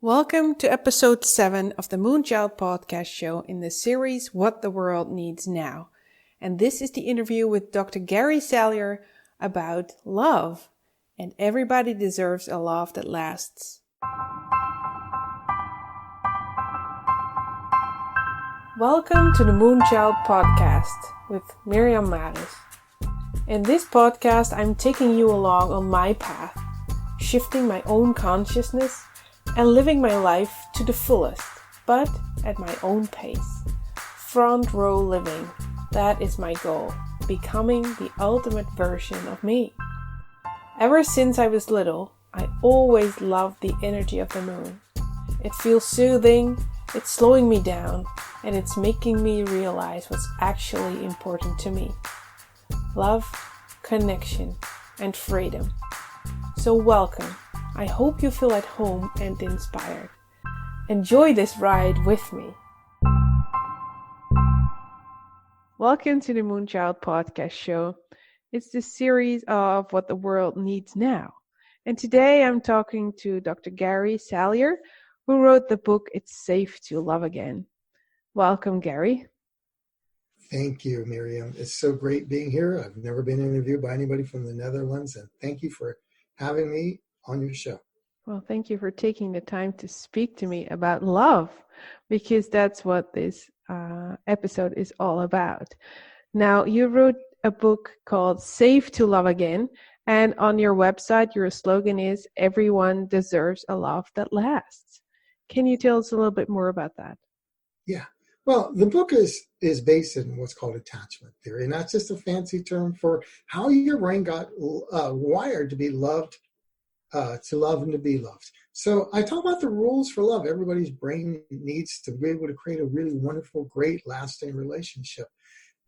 Welcome to episode 7 of the Moonchild podcast show in the series What the World Needs Now. And this is the interview with Dr. Gary Salyer about love. And everybody deserves a love that lasts. Welcome to the Moonchild podcast with Miriam Maris. In this podcast, I'm taking you along on my path, shifting my own consciousness and living my life to the fullest, but at my own pace. Front row living, that is my goal, becoming the ultimate version of me. Ever since I was little, I always loved the energy of the moon. It feels soothing, it's slowing me down, and it's making me realize what's actually important to me. Love, connection, and freedom. So welcome. I hope you feel at home and inspired. Enjoy this ride with me. Welcome to the Moonchild podcast show. It's the series of What the World Needs Now. And today I'm talking to Dr. Gary Salyer, who wrote the book It's Safe to Love Again. Welcome, Gary. Thank you, Miriam. It's so great being here. I've never been interviewed by anybody from the Netherlands, and thank you for having me on your show. Well, thank you for taking the time to speak to me about love, because that's what this episode is all about. Now, you wrote a book called Safe to Love Again, and on your website, your slogan is, everyone deserves a love that lasts. Can you tell us a little bit more about that? Yeah. Well, the book is based in what's called attachment theory, and that's just a fancy term for how your brain got wired to be loved, to love and to be loved. So I talk about the rules for love. Everybody's brain needs to be able to create a really wonderful, great, lasting relationship.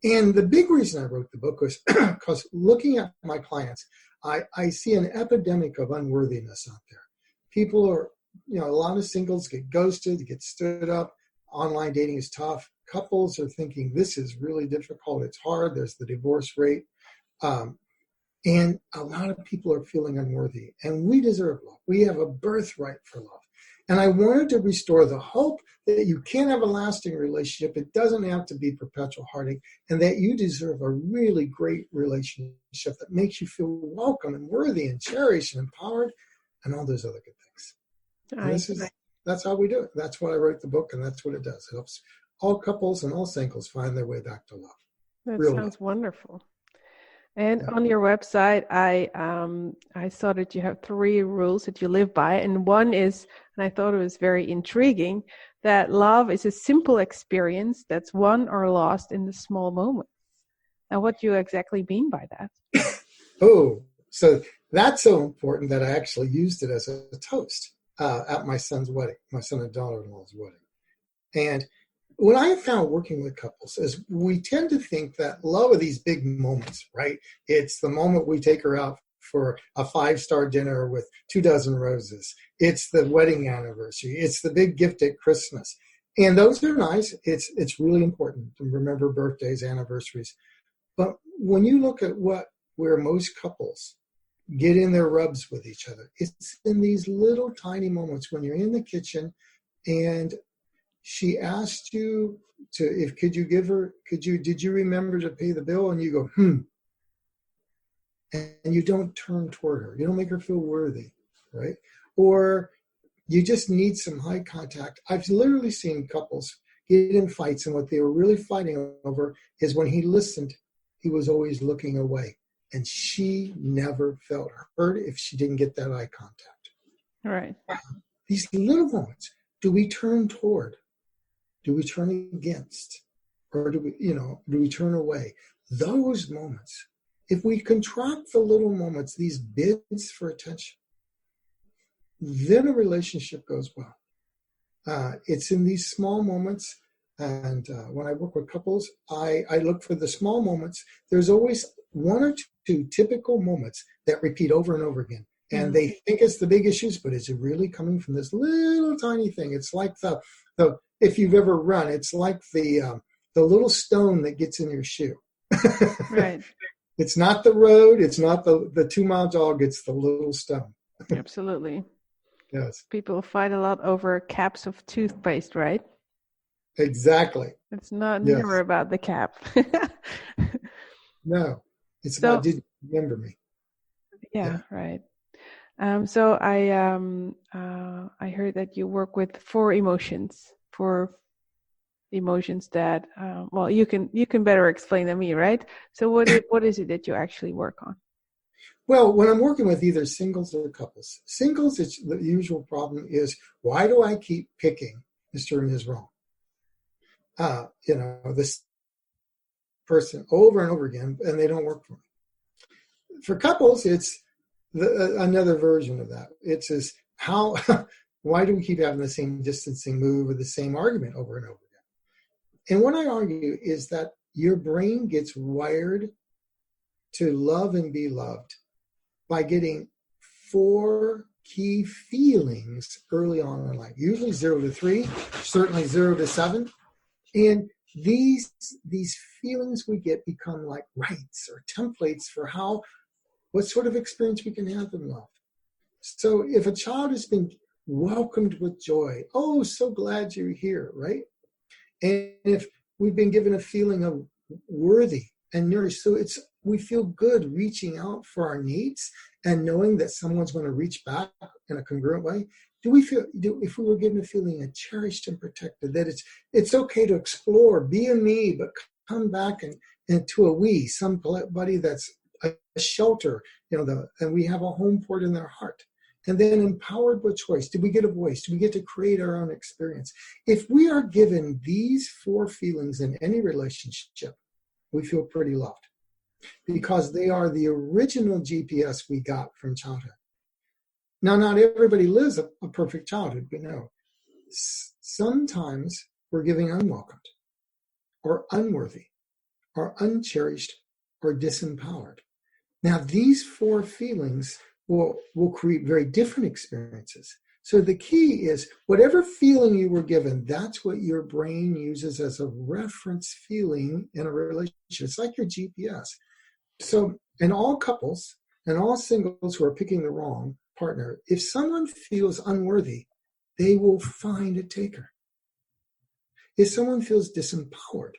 And the big reason I wrote the book was because looking at my clients, I see an epidemic of unworthiness out there. People are, a lot of singles get ghosted, get stood up. Online dating is tough. Couples are thinking this is really difficult. It's hard. There's the divorce rate. And a lot of people are feeling unworthy. And we deserve love. We have a birthright for love. And I wanted to restore the hope that you can have a lasting relationship. It doesn't have to be perpetual heartache. And that you deserve a really great relationship that makes you feel welcome and worthy and cherished and empowered and all those other good things. That's how we do it. That's why I wrote the book, and that's what it does. It helps all couples and all singles find their way back to love. That sounds wonderful. And on your website, I saw that you have 3 rules that you live by. And one is, and I thought it was very intriguing, that love is a simple experience that's won or lost in the small moments. Now, what do you exactly mean by that? So that's so important that I actually used it as a toast at my son's wedding, my son and daughter-in-law's wedding. And what I have found working with couples is we tend to think that love are these big moments, right? It's the moment we take her out for a 5-star dinner with 24 roses. It's the wedding anniversary. It's the big gift at Christmas. And those are nice. It's really important to remember birthdays, anniversaries. But when you look at where most couples get in their rubs with each other, it's in these little tiny moments when you're in the kitchen and she asked you did you remember to pay the bill? And you go, and you don't turn toward her. You don't make her feel worthy, right? Or you just need some eye contact. I've literally seen couples get in fights, and what they were really fighting over is when he listened, he was always looking away. And she never felt heard if she didn't get that eye contact. All right. These little moments, do we turn toward? Do we turn against? Or do we turn away? Those moments, if we contract the little moments, these bids for attention, then a relationship goes well. It's in these small moments. And when I work with couples, I look for the small moments. There's always 1 or 2 typical moments that repeat over and over again. And they think it's the big issues, but it's really coming from this little tiny thing. It's like the if you've ever run, it's like the little stone that gets in your shoe. Right. It's not the road. It's not the 2-mile jog. It's the little stone. Absolutely. Yes. People fight a lot over caps of toothpaste, right? Exactly. It's not never Yes. about the cap. No. It's about, So did you remember me? yeah, Yeah. right. So I heard that you work with four emotions that well, you can better explain than me, right? So what is it that you actually work on? Well, when I'm working with either singles or couples, singles, it's the usual problem is, why do I keep picking Mr. and Ms. Wrong? This person over and over again, and they don't work for me. For couples, it's another version of that. It's as how, why do we keep having the same distancing move or the same argument over and over again? And what I argue is that your brain gets wired to love and be loved by getting 4 key feelings early on in life, usually 0 to 3, certainly 0 to 7. And these feelings we get become like rights or templates for what sort of experience we can have in love. So if a child has been welcomed with joy, oh, so glad you're here, right? And if we've been given a feeling of worthy and nourished, so we feel good reaching out for our needs and knowing that someone's going to reach back in a congruent way. If we were given a feeling of cherished and protected, that it's okay to explore, be a me, but come back and to a we, somebody that's a shelter, and we have a home port in their heart. And then empowered with choice. Do we get a voice? Do we get to create our own experience? If we are given these 4 feelings in any relationship, we feel pretty loved because they are the original GPS we got from childhood. Now, not everybody lives a perfect childhood, we know. Sometimes we're giving unwelcomed or unworthy or uncherished or disempowered. Now, these 4 feelings will create very different experiences. So the key is whatever feeling you were given, that's what your brain uses as a reference feeling in a relationship. It's like your GPS. So in all couples and all singles who are picking the wrong partner, if someone feels unworthy, they will find a taker. If someone feels disempowered,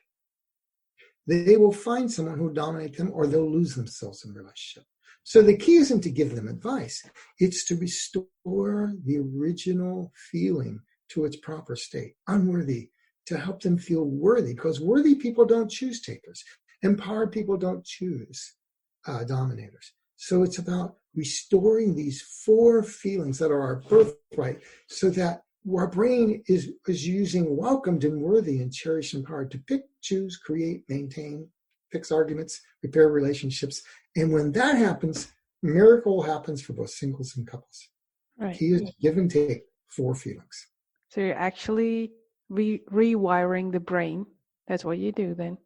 they will find someone who will dominate them, or they'll lose themselves in the relationship. So the key isn't to give them advice. It's to restore the original feeling to its proper state, unworthy, to help them feel worthy, because worthy people don't choose takers. Empowered people don't choose dominators. So it's about restoring these 4 feelings that are our birthright so that our brain is using welcomed and worthy and cherished and empowered to pick, choose, create, maintain, fix arguments, repair relationships. And when that happens, miracle happens for both singles and couples. Right. He is give and take 4 feelings. So you're actually rewiring the brain. That's what you do then.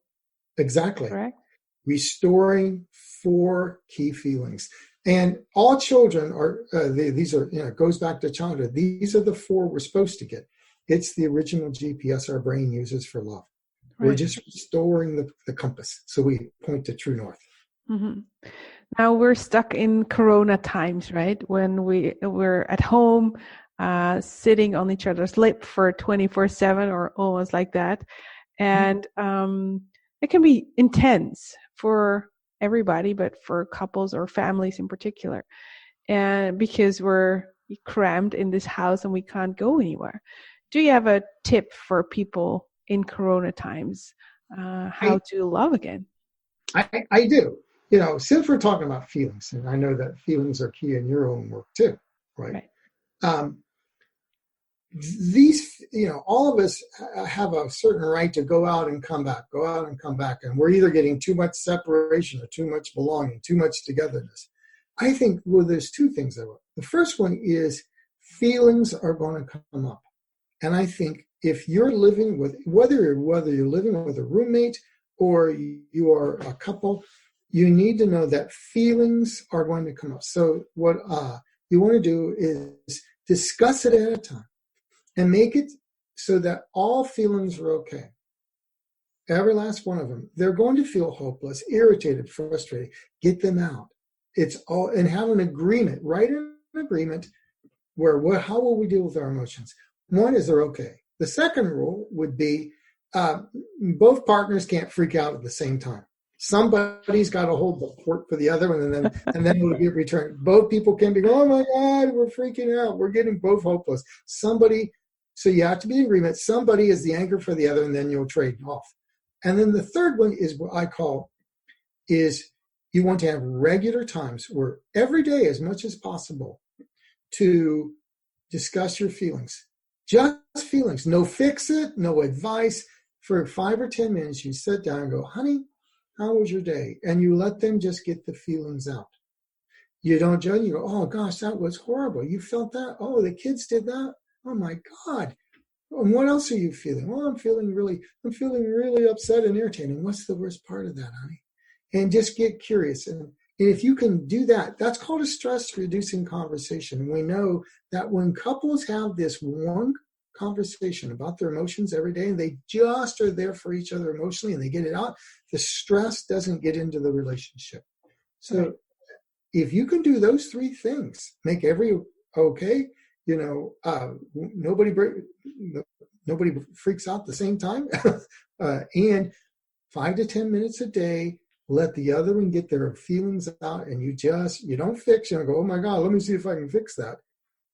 Exactly. Correct? Restoring 4 key feelings. And all children are, these are, it goes back to childhood. These are the 4 we're supposed to get. It's the original GPS our brain uses for love. Right. We're just restoring the compass so we point to true north. Mm-hmm. Now we're stuck in Corona times, right? When we're at home, sitting on each other's lap for 24/7 or almost like that. And it can be intense for everybody, but for couples or families in particular. And because we're crammed in this house and we can't go anywhere. Do you have a tip for people in Corona times, how to love again? I do. Since we're talking about feelings, and I know that feelings are key in your own work too, right? These, all of us have a certain right to go out and come back, and we're either getting too much separation or too much belonging, too much togetherness. I think, there's 2 things I want. The first one is feelings are going to come up. And I think if you're living with, whether you're living with a roommate or you are a couple, you need to know that feelings are going to come up. So what you want to do is discuss it at a time and make it so that all feelings are okay. Every last one of them. They're going to feel hopeless, irritated, frustrated. Get them out. It's all, and have an agreement. Write an agreement how will we deal with our emotions? One is they're okay. The second rule would be both partners can't freak out at the same time. Somebody's got to hold the fort for the other one, and then it'll get returned. Both people can be, oh my God, we're freaking out. We're getting both hopeless. So you have to be in agreement. Somebody is the anchor for the other, and then you'll trade off. And then the third one is what I call is you want to have regular times where every day, as much as possible, to discuss your feelings. Just feelings. No fix it, no advice. For 5 or 10 minutes, you sit down and go, honey, how was your day? And you let them just get the feelings out. You don't judge. You go, oh, gosh, that was horrible. You felt that? Oh, the kids did that? Oh, my God. And what else are you feeling? Well, I'm feeling really upset and irritated. What's the worst part of that, honey? And just get curious. And if you can do that, that's called a stress-reducing conversation. And we know that when couples have this one conversation about their emotions every day, and they just are there for each other emotionally, and they get it out, the stress doesn't get into the relationship. So if you can do those three things, make every okay, nobody freaks out at the same time, and 5 to 10 minutes a day, let the other one get their feelings out, and you don't fix it and go, oh my God, let me see if I can fix that.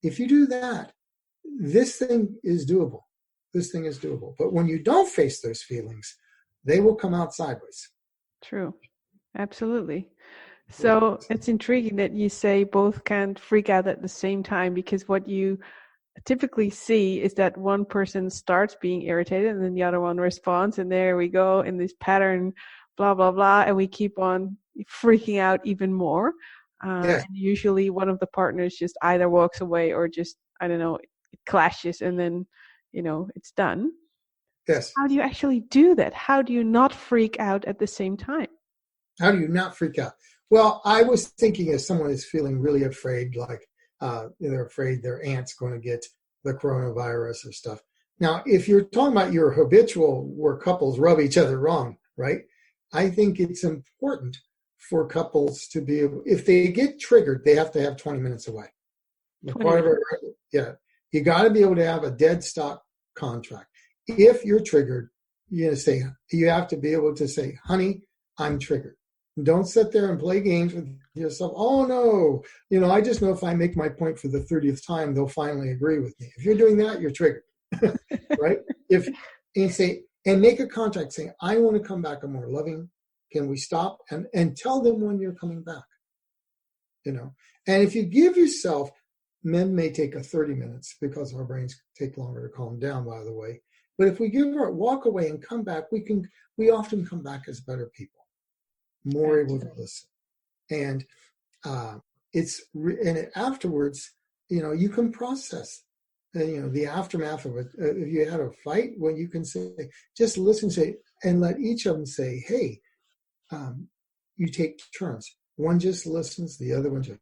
If you do that, this thing is doable. But when you don't face those feelings, they will come out sideways. True. Absolutely. So it's intriguing that you say both can't freak out at the same time, because what you typically see is that one person starts being irritated and then the other one responds, and there we go in this pattern, blah, blah, blah, and we keep on freaking out even more. And usually one of the partners just either walks away or just, I don't know, it clashes, and then, it's done. Yes. How do you actually do that? How do you not freak out at the same time? How do you not freak out? Well, I was thinking if someone is feeling really afraid, like they're afraid their aunt's going to get the coronavirus or stuff. Now, if you're talking about your habitual where couples rub each other wrong, right? I think it's important for couples to be able, if they get triggered, they have to have 20 minutes away. You got to be able to have a dead stop contract. If you're triggered, you have to be able to say, honey, I'm triggered. Don't sit there and play games with yourself. Oh no, I just know if I make my point for the 30th time, they'll finally agree with me. If you're doing that, you're triggered, right? And make a contract saying, I want to come back. I'm more loving. Can we stop? And tell them when you're coming back, And if you give yourself, men may take 30 minutes because our brains take longer to calm down, by the way. But if we walk away and come back, we often come back as better people, more able to listen. And afterwards, you can process, the aftermath of it. If you had a fight, well, you can say, just listen, and let each of them say, hey, you take turns. One just listens, the other one just.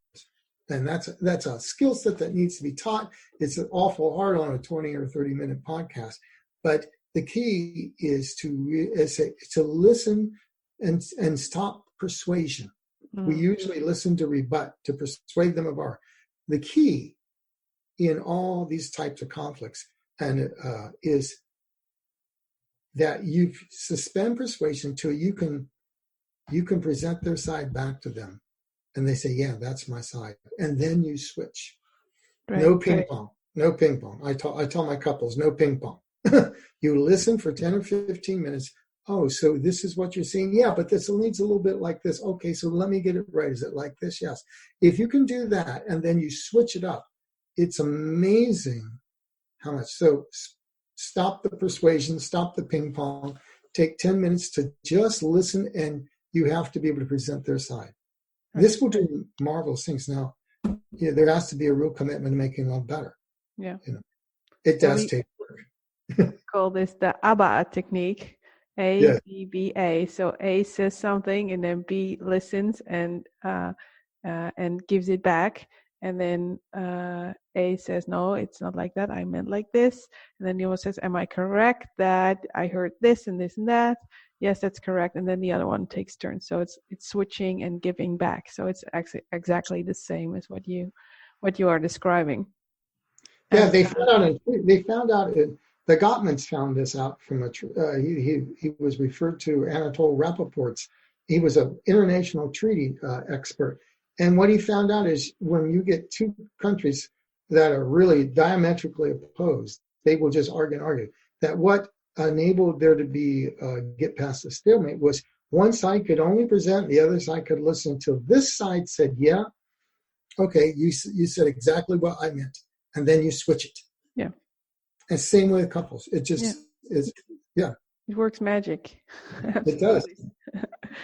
And that's a skill set that needs to be taught. It's awful hard on a 20 or 30-minute podcast. But the key is to listen and stop persuasion. Mm-hmm. We usually listen to rebut, to persuade them of the key in all these types of conflicts, and is that you suspend persuasion till you can present their side back to them, and they say, yeah, that's my side, and then you switch. Right, no ping pong. I tell my couples, no ping pong. You listen for 10 or 15 minutes. Oh, so this is what you're seeing? Yeah, but this needs a little bit like this. Okay, so let me get it right. Is it like this? Yes. If you can do that and then you switch it up, it's amazing how much. So stop the persuasion, stop the ping pong, take 10 minutes to just listen, and you have to be able to present their side. Right. This will do marvelous things. Now, there has to be a real commitment to making love better. Yeah. It does take work. Call this the ABBA technique. A, B, B, A. So A says something, and then B listens and gives it back. And then A says, no, it's not like that. I meant like this. And then the other says, am I correct that I heard this and this and that? Yes, that's correct. And then the other one takes turns. So it's switching and giving back. So it's exactly the same as what you are describing. Yeah, And they found out the Gottmans found this out from he was referred to Anatole Rappaport's. He was an international treaty expert, and what he found out is when you get two countries that are really diametrically opposed, they will just argue and argue. That what enabled there to be get past the stalemate was one side could only present, the other side could listen until this side said, "Yeah, okay, you said exactly what I meant," and then you switch it. yeah, And same with couples. It yeah, just is, yeah, it works magic. it does. Absolutely.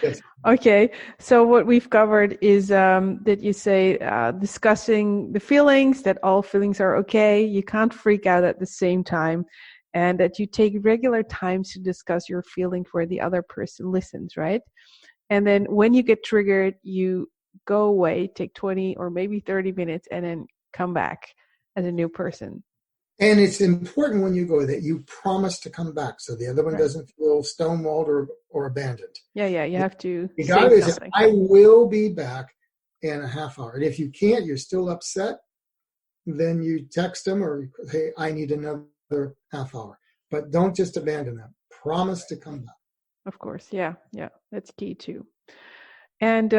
Yes. Okay, so what we've covered is that you say discussing the feelings, that all feelings are okay, you can't freak out at the same time, and that you take regular times to discuss your feeling where the other person listens, right? And then when you get triggered, you go away, take 20 or maybe 30 minutes, and then come back as a new person. And it's important when you go that you promise to come back so the other one Right. doesn't feel stonewalled or abandoned. Yeah, you have to You say got to say, something. I will be back in a half hour. And if you can't, you're still upset, then you text them or, hey, I need another half hour. But don't just abandon them. Promise to come back. Of course, yeah, that's key too. And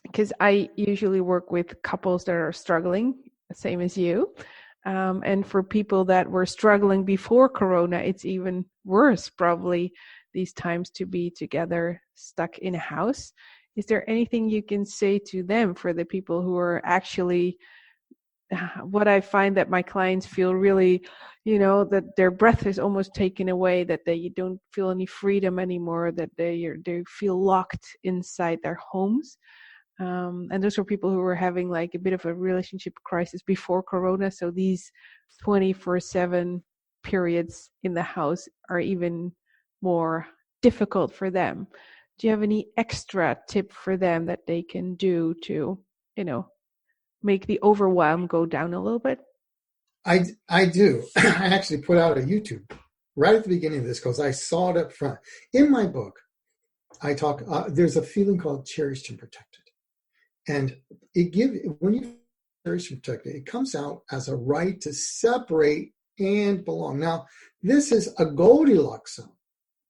because I usually work with couples that are struggling, same as you. And for people that were struggling before Corona, it's even worse, probably, these times to be together, stuck in a house. Is there anything you can say to them for the people who are actually, what I find that my clients feel really, that their breath is almost taken away, that they don't feel any freedom anymore, that they feel locked inside their homes. And those were people who were having like a bit of a relationship crisis before Corona. So these 24/7 periods in the house are even more difficult for them. Do you have any extra tip for them that they can do to, make the overwhelm go down a little bit? I do. I actually put out a YouTube right at the beginning of this because I saw it up front. In my book, I talk, there's a feeling called cherished and protected. And when you cherish and protect it comes out as a right to separate and belong. Now, this is a Goldilocks zone.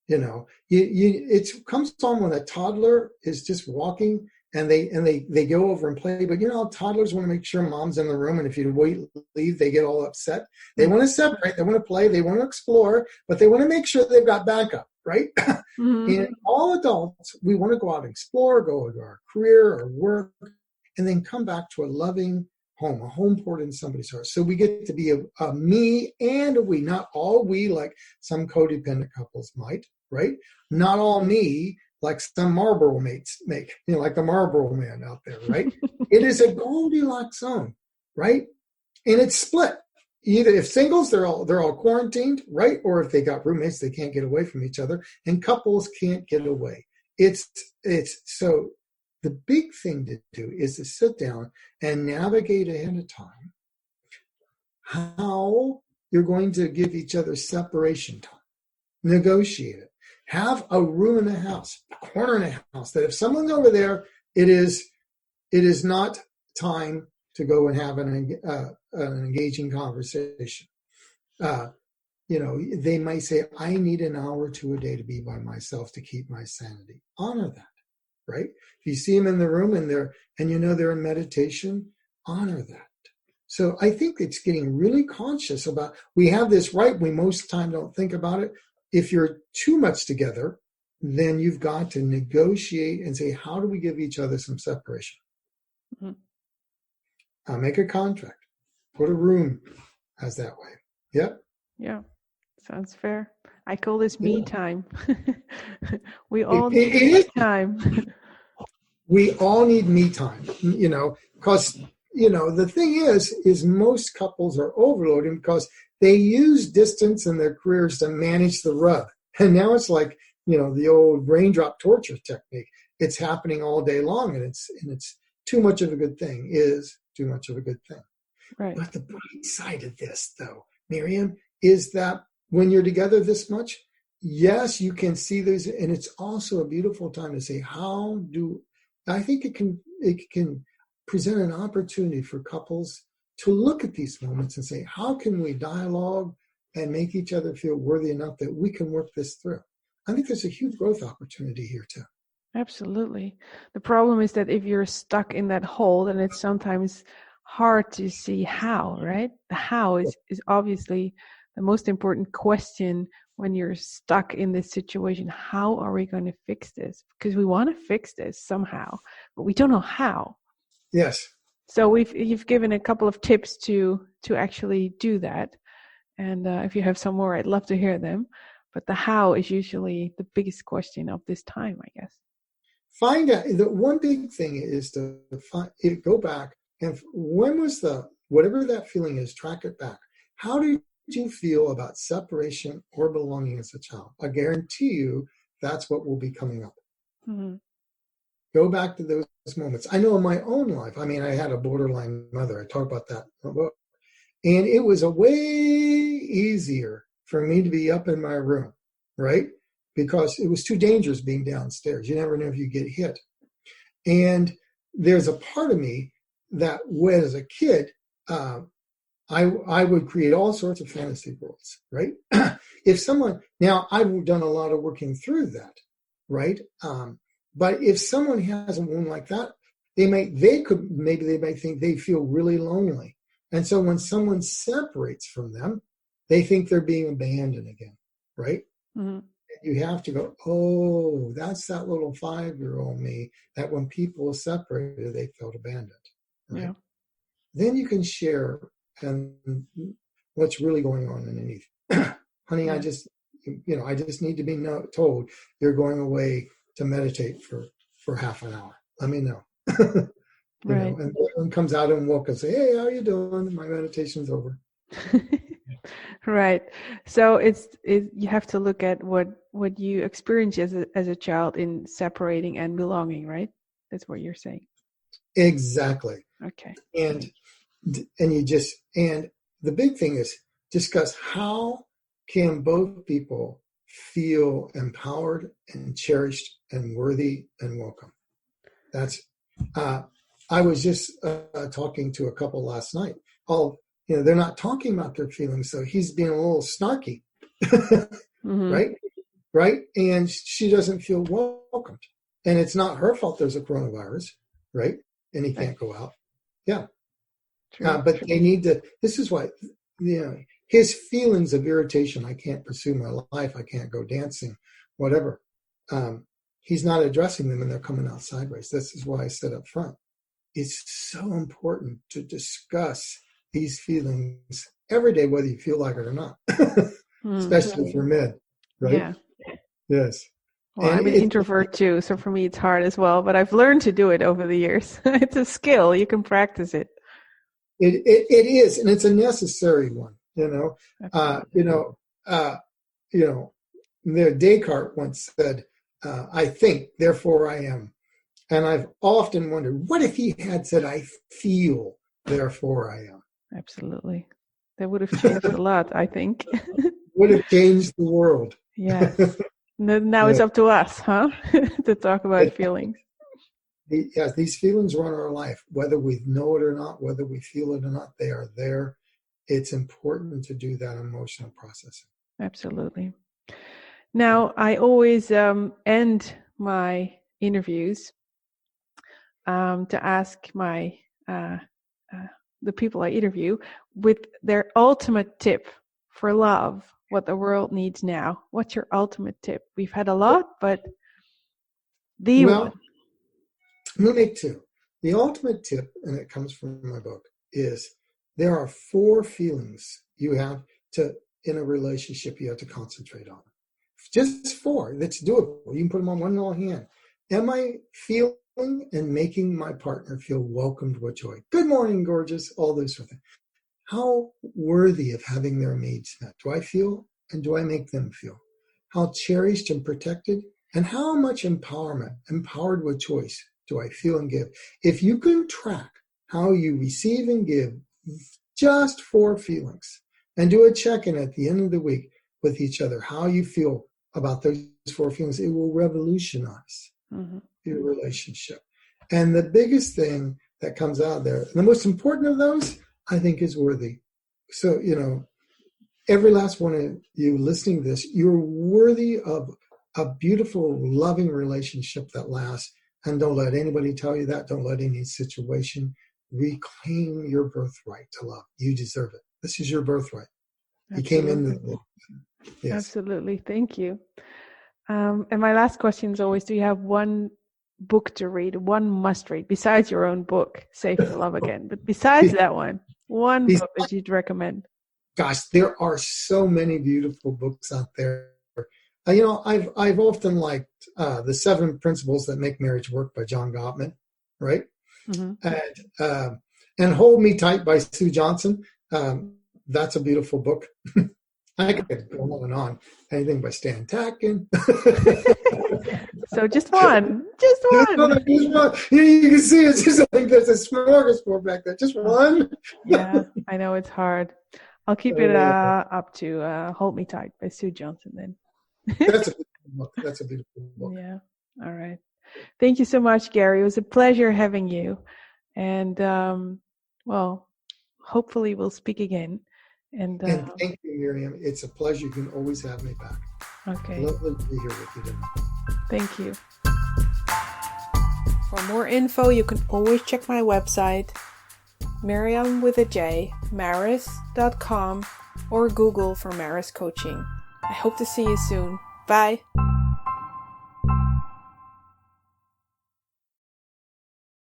It comes on when a toddler is just walking and they go over and play. But toddlers want to make sure mom's in the room, and if you leave, they get all upset. They want to separate, they want to play, they want to explore, but they want to make sure they've got backup, right? Mm-hmm. And all adults, we want to go out and explore, go to our career or work, and then come back to a loving home, a home poured in somebody's heart. So we get to be a me and a we, not all we like some codependent couples might, right? Not all me like some Marlboro mates make, like the Marlboro man out there, right? It is a Goldilocks zone, right? And it's split. Either if singles, they're all quarantined, right? Or if they got roommates, they can't get away from each other, and couples can't get away. It's so the big thing to do is to sit down and navigate ahead of time how you're going to give each other separation time. Negotiate it. Have a room in the house, a corner in the house, that if someone's over there, it is not time to go and have an engaging conversation. They might say, I need an hour or two a day to be by myself to keep my sanity. Honor that, right? If you see them in the room and they're in meditation, honor that. So I think it's getting really conscious about, we have this right, we most of the time don't think about it. If you're too much together, then you've got to negotiate and say, how do we give each other some separation? Mm-hmm. Make a contract. Put a room as that way. Yep. Yeah. Sounds fair. I call this me time. We all need me time. We all need me time, because, the thing is most couples are overloading because they use distance in their careers to manage the rub. And now it's like, the old raindrop torture technique. It's happening all day long, and it's too much of a good thing is too much of a good thing. Right. But the bright side of this, though, Miriam, is that when you're together this much, yes, you can see these, and it's also a beautiful time to say, I think it can present an opportunity for couples to look at these moments and say, how can we dialogue and make each other feel worthy enough that we can work this through? I think there's a huge growth opportunity here too. Absolutely. The problem is that if you're stuck in that hole, then it's sometimes hard to see how, right? The how is obviously the most important question when you're stuck in this situation. How are we going to fix this? Because we want to fix this somehow, but we don't know how. Yes. So you've given a couple of tips to actually do that. And if you have some more, I'd love to hear them. But the how is usually the biggest question of this time, I guess. Find out. The one big thing is to go back and when was whatever that feeling is, track it back. How did you feel about separation or belonging as a child? I guarantee you that's what will be coming up. Mm-hmm. Go back to those moments. I know in my own life, I mean, I had a borderline mother. I talk about that in the book. And it was a way easier for me to be up in my room, right? Because it was too dangerous being downstairs. You never know if you get hit. And there's a part of me that when as a kid, I would create all sorts of fantasy worlds, right? Now I've done a lot of working through that, right? But if someone has a wound like that, they might think they feel really lonely. And so when someone separates from them, they think they're being abandoned again, right? Mm-hmm. You have to go, oh, that's that little 5-year-old me that when people separated, they felt abandoned. Right? Yeah. Then you can share and what's really going on underneath. Honey, yeah. I just need to be told you're going away to meditate for half an hour. Let me know. Right. And everyone comes out and walk and say, hey, how you doing? My meditation's over. Right. So you have to look at what you experience as a child in separating and belonging, right? That's what you're saying. Exactly. Okay. And the big thing is discuss how can both people feel empowered and cherished and worthy and welcome. That's I was just talking to a couple last night. They're not talking about their feelings, so he's being a little snarky, mm-hmm. Right? And she doesn't feel welcomed. And it's not her fault there's a coronavirus, right? And he can't go out. Yeah. But they need to, this is why, his feelings of irritation, I can't pursue my life, I can't go dancing, whatever. He's not addressing them and they're coming out sideways. This is why I said up front, it's so important to discuss these feelings every day, whether you feel like it or not, especially for men, right? Yeah. Yes. Well, I'm an introvert too, so for me it's hard as well, but I've learned to do it over the years. It's a skill. You can practice it. It is, and it's a necessary one, Descartes once said, I think, therefore I am. And I've often wondered, what if he had said, I feel, therefore I am? Absolutely. That would have changed a lot, I think. Would have changed the world. Yes. Now it's up to us, huh? To talk about feelings. Yes, these feelings run our life, whether we know it or not, whether we feel it or not, they are there. It's important to do that emotional processing. Absolutely. Now, I always end my interviews to ask the people I interview with their ultimate tip for love, what the world needs now. What's your ultimate tip? We've had a lot, but one. I'm going to make two. The ultimate tip, and it comes from my book, is there are 4 feelings you have to, in a relationship, you have to concentrate on. Just 4. That's doable. You can put them on one little hand. Am I feeling and making my partner feel welcomed with joy? Good morning, gorgeous, all those sort of things. How worthy of having their needs met do I feel, and do I make them feel? How cherished and protected, and how much empowered with choice do I feel and give? If you can track how you receive and give just 4 feelings and do a check-in at the end of the week with each other, how you feel about those 4 feelings, it will revolutionize your relationship. And the biggest thing that comes out of there, the most important of those, I think is worthy. So, every last one of you listening to this, you're worthy of a beautiful, loving relationship that lasts. And don't let anybody tell you that. Don't let any situation reclaim your birthright to love. You deserve it. This is your birthright. You came into the world. Yes. Absolutely. Thank you. And my last question is always, do you have one book to read, one must read, besides your own book, Safe to Love Again? But besides that one book that you'd recommend? Gosh, there are so many beautiful books out there. I've often liked The 7 Principles That Make Marriage Work by John Gottman, right? Mm-hmm. And Hold Me Tight by Sue Johnson. That's a beautiful book. I could go on and on. Anything by Stan Tatkin. So just one. Just one. You can see it's just like there's a smorgasbord back there. Just one. Yeah, I know it's hard. I'll keep it up to Hold Me Tight by Sue Johnson then. That's a beautiful book. That's a beautiful book. Yeah. All right. Thank you so much, Gary. It was a pleasure having you. And, hopefully we'll speak again. And thank you, Miriam. It's a pleasure. You can always have me back. Okay. Lovely to be here with you today. Thank you. For more info, you can always check my website, Miriam with a J, Maris.com, or Google for Maris Coaching. I hope to see you soon. Bye.